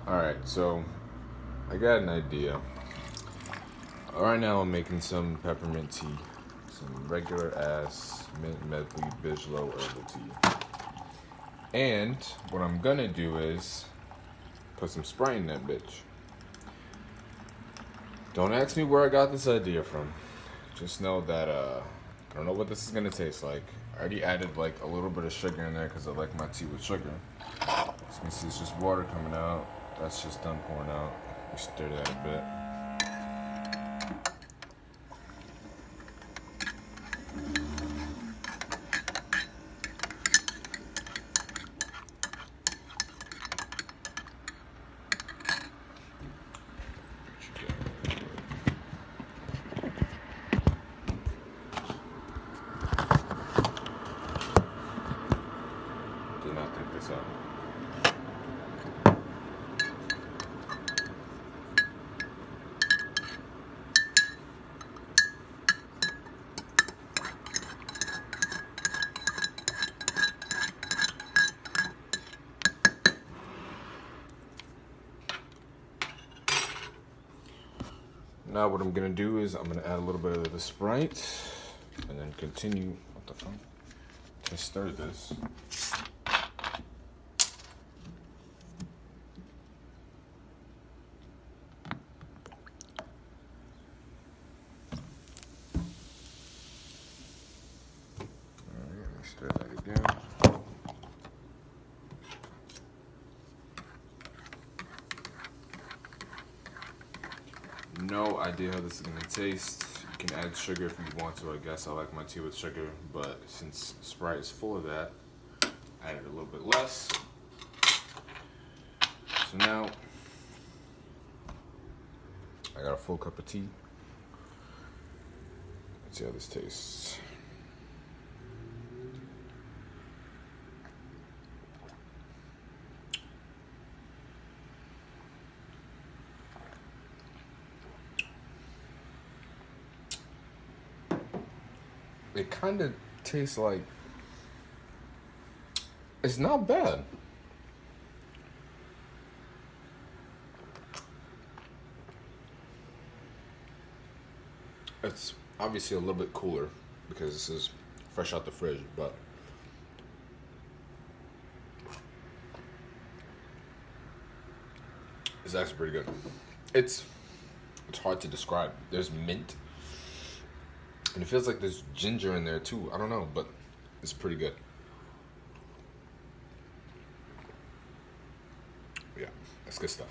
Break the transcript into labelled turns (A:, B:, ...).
A: Alright, so I got an idea. Right now I'm making some peppermint tea. Some regular ass mint medley Bigelow herbal tea. And what I'm gonna do is put some Sprite in that bitch. Don't ask me where I got this idea from. Just know that I don't know what this is gonna taste like. I already added like a little bit of sugar in there because I like my tea with sugar. As you can see, it's just water coming out. That's just done pouring out. We stir that a bit. Do not think this up. Now what I'm gonna do is I'm gonna add a little bit of the Sprite and then continue. What the fuck? To stir this. Alright, let me stir that again. No idea how this is gonna taste. You can add sugar if you want to. I guess I like my tea with sugar, but since Sprite is full of that, I added a little bit less. So now I got a full cup of tea. Let's see how this tastes. It kind of tastes like, it's not bad. It's obviously a little bit cooler because this is fresh out the fridge, but it's actually pretty good. It's hard to describe. There's mint. And it feels like there's ginger in there too. I don't know, but it's pretty good. Yeah, that's good stuff.